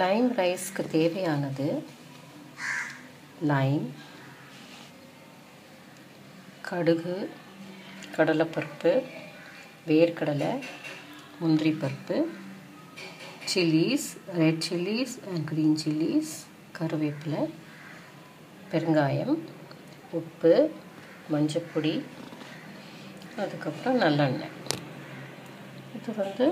Lime ரைஸ்க்கு தேவையானது Lime, கடுகு, கடலைப்பருப்பு, வேர்க்கடலை, முந்திரி பருப்பு, chillies, red chillies and green chillies, கருவேப்பிலை, பெருங்காயம், உப்பு, மஞ்சப்பொடி, அதுக்கப்புறம் நல்லெண்ணெய். இது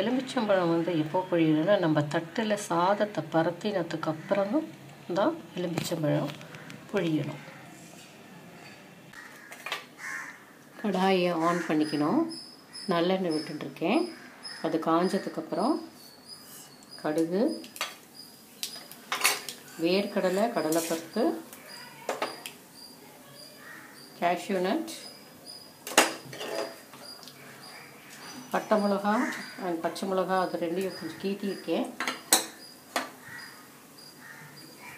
எலுமிச்சம்பழம் எப்போ பொழியணும்னா நம்ம தட்டில் சாதத்தை பரத்தினதுக்கு அப்புறமும் தான் எலுமிச்சம்பழம் பொழியணும். கடாயை ஆன் பண்ணிக்கணும். நல்லெண்ணெய் விட்டுருக்கேன். அது காஞ்சதுக்கப்புறம் கடுகு, வேர்க்கடலை, கடலைப்பருப்பு, கேஷ்யூ நட், பட்டை மிளகா அண்ட் பச்சை மிளகா, அது ரெண்டையும் கொஞ்சம் கீட்டியிருக்கேன்.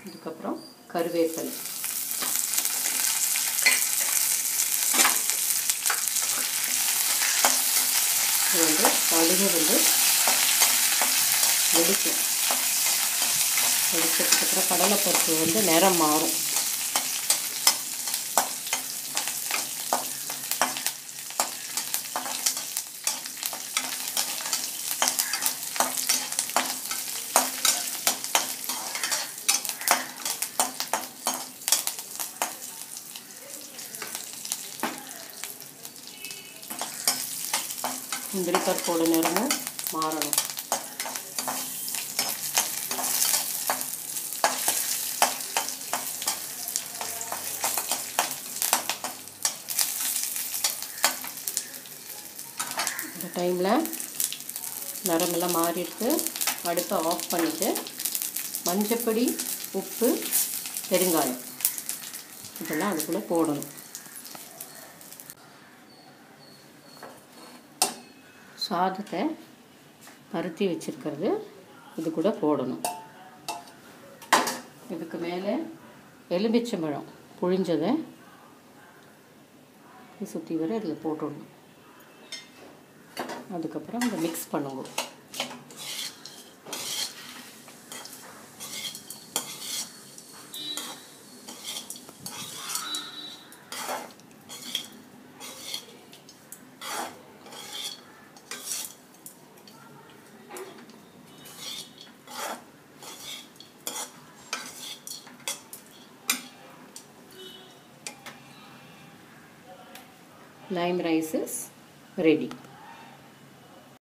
அதுக்கப்புறம் கருவேப்பிலை. இது கடுகு வெடிக்கும். வெடிச்சதுக்கப்புறம் கடலைப்பருப்பு நிறம் மாறும். முந்திரி பருப்போட நிறமும் மாறணும். இந்த டைமில் நிறமெல்லாம் மாறிட்டு அடுப்பை ஆஃப் பண்ணிவிட்டு மஞ்சப்பொடி, உப்பு, பெருங்காயம் இதெல்லாம் அதுக்குள்ளே போடணும். சாதத்தை பருத்தி வச்சுருக்கிறது இது கூட போடணும். இதுக்கு மேலே எலுமிச்சம்பழம் புழிஞ்சதை சுற்றி வர இதில் போட்டுடணும். அதுக்கப்புறம் இதை மிக்ஸ் பண்ணுங்க. Lime rice is ready.